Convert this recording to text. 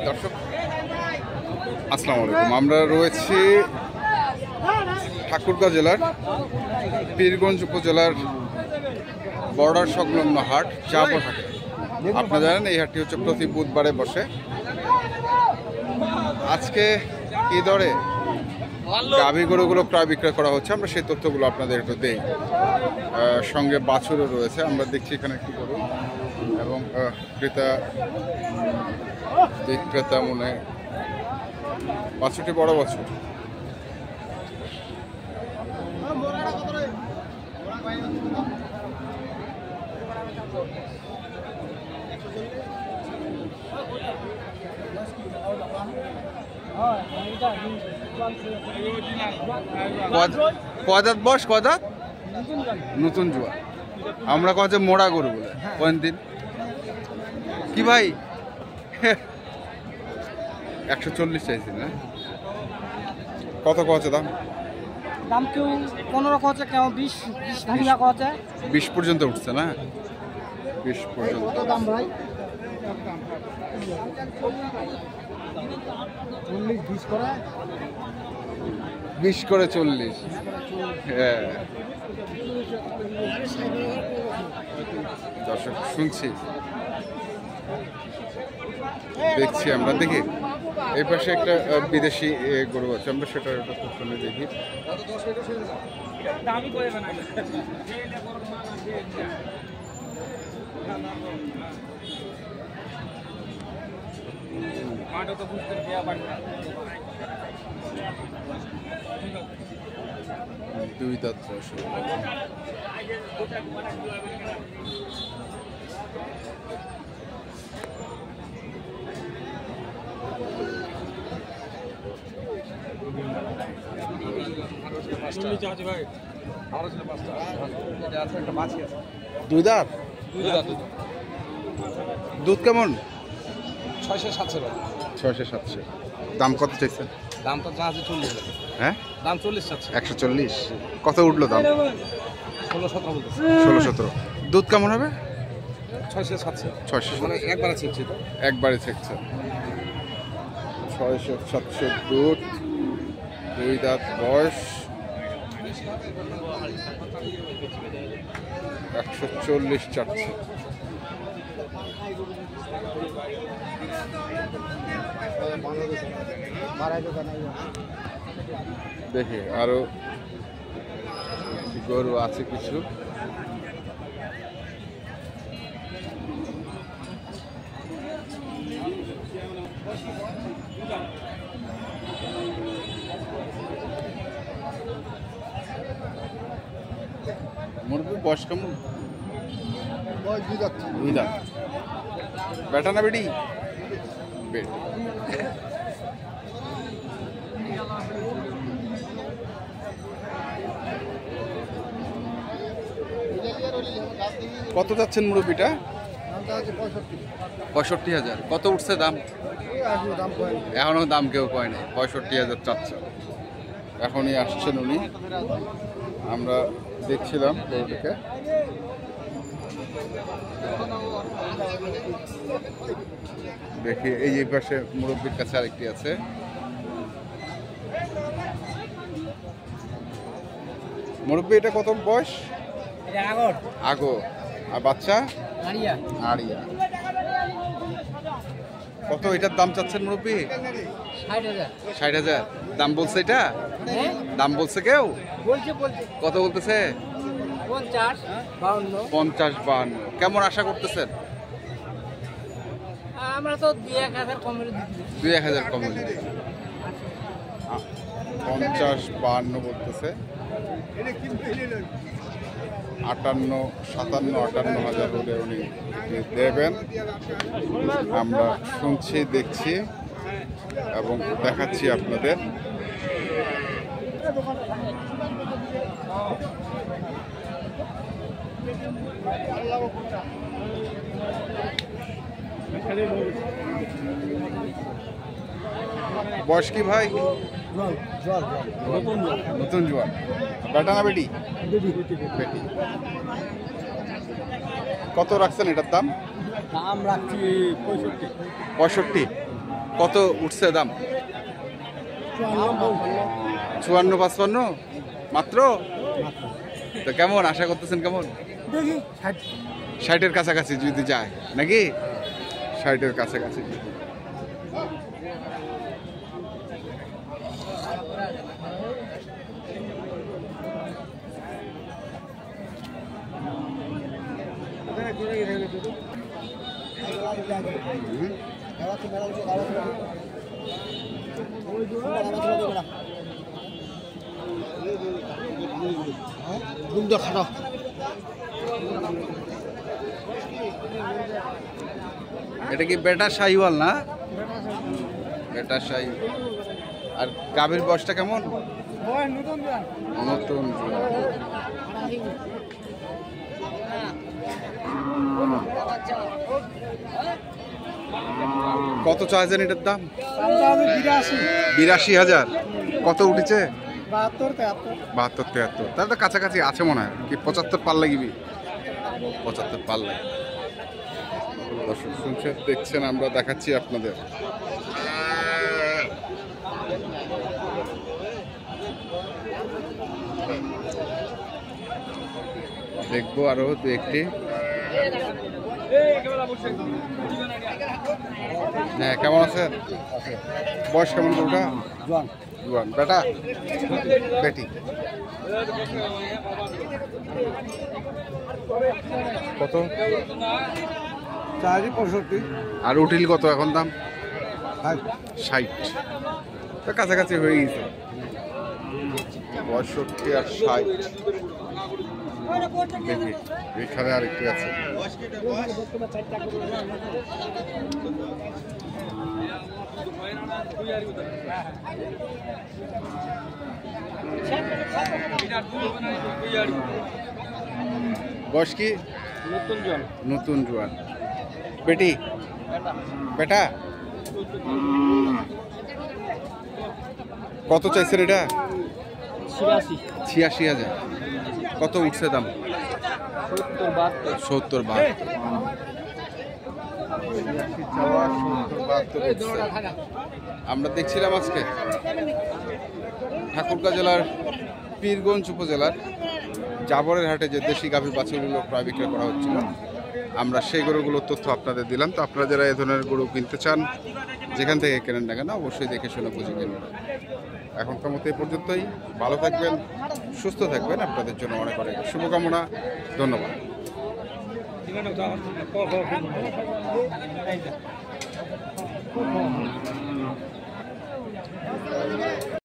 দর্শক আসসালামু আলাইকুম, আমরা রয়েছি ঠাকুরগাঁও জেলার পীরগঞ্জ উপজেলার বর্ডার সংলগ্ন হাট চাপড় হাটে। আপনারা জানেন এই হাটটি হচ্ছে প্রতি বুধবারে বসে। আজকে কি দরে গাভী গরুগুলো প্রায় বিক্রয় করা হচ্ছে, আমরা সেই তথ্যগুলো আপনাদের একটু দেই। সঙ্গে বাছুরও রয়েছে, আমরা দেখছি এখানে একটি গরু এবং ক্রেতা বিক্রেতা মনে বাছুরটি বড় বাছুর। কদাত বস কদাত নতুন জোয়া, আমরা কত মোড়া গরু বলে কোন দিন কি ভাই 140 চাইছি না? কত কছে দাম? দাম কেউ 15 কছে, কেউ 20 কছে, 20 পর্যন্ত উঠছে না? 20 পর্যন্ত দাম ভাই 40-20 করে, 20 করে 40। হ্যাঁ দর্শক শুনছি, দেখছি, আমরা দেখি এই পাশে একটা বিদেশি গরু আছে, আমরা সেটা প্রথমে দেখি। দুই দাঁত বয়স, দুই দাঁত। দুধ কেমন? 600-700। দাম কত চাইছেন? দাম তো আছে 40। হ্যাঁ দাম 40 চাচ্ছে। 140। কত উঠলো দাম? 16-17 বলতে। 16-17। দুধ কেমন হবে? 600-700 মানে একবারে ছেড়ছে তো, একবারে ছেড়ছে। 600-700 দুধ, দুই দাঁত বয়স, 140 চাচ্ছে। দেখি আরো গরু আছে কিছু। মুরগির বয়স কেমন? দুই দাঁত। বেটা না বেটি? বেটি। কত যাচ্ছেন মুরব্বিটা? 65,000। কত উঠছে দাম? এখনো দাম কেউ কয় নাই, 65,000 চাচ্ছে। এখনই আসছেন উনি, আমরা দেখছিলাম গরুটাকে। দেখি এই যে পাশে মুরব্বির কাছে আরেকটি আছে। মুরব্বি এটা কত বয়স? আগো। আর বাচ্চা? আড়িয়া। কত এটার দাম চাচ্ছেন মুরব্বি? 60,000। দাম বলছে এটা? দাম বলছে কেউ? কত বলতেছে? 50-52। কেমন আশা করতেছেন? আমরা তো 2-1000 কম করে দিচ্ছি। 2-1000 কম হলে 50-52 বলতেছে। 58-57-58 হলে উনি দেবেন। আমরা শুনছি, দেখছি এবং দেখাচ্ছি আপনাদের। বয়স কি ভাই? নতুন জোয়ান। বেটা না বেটি? বেটি। কত রাখছেন এটার দাম? দাম রাখছি 65। কত উঠছে দাম? 54-55 মাত্র। তো কেমন আশা করতেছেন, কেমন? দেখি 60-এর কাছাকাছি যদি যায় নাকি? 60-এর কাছাকাছি। এটা কি বেটা শাহিওয়াল না? বেটা শাহি। আর গাভীর বয়সটা কেমন? নতুন। কত চাইছেন এটার দাম? 82,000। কত উঠেছে? 72-73। তাহলে তো কাছাকাছি আছে মনে হয়। কি 75 পার লাগিবি? 75 পার লাগে। দর্শক শুনছেন, দেখছেন, আমরা দেখাচ্ছি আপনাদের। দেখবো আরো দু একটি। হ্যাঁ, কেমন আছেন? বয়স কেমন ওটা? জোয়ান। বেটা বেটি? কত? 65। আর উঠিল কত এখন দাম? 60। তো কাছাকাছি হয়ে গেছে। 65 আর 60। দেখি এখানে আরেকটি আছে। বয়স কি? নতুন জোয়ান। বেটি? বেটা? কত চাইছেন এটা? 86,000। কত উঠছে দাম? 70-72। আমরা দেখছিলাম আজকে ঠাকুরগাঁ জেলার পীরগঞ্জ উপজেলার জাবরের হাটে যে দেশি গাভী বাছুরগুলো প্রায় বিক্রয় করা হচ্ছিল, আমরা সেই গরুগুলোর তথ্য আপনাদের দিলাম। তো আপনারা যারা এ ধরনের গরু কিনতে চান, যেখান থেকে কেনেন না কেন, অবশ্যই দেখে শুনে বুঝে কিনবেন। এখনকার মতো এই পর্যন্তই। ভালো থাকবেন, সুস্থ থাকবেন। আপনাদের জন্য অনেক অনেক শুভকামনা। ধন্যবাদ।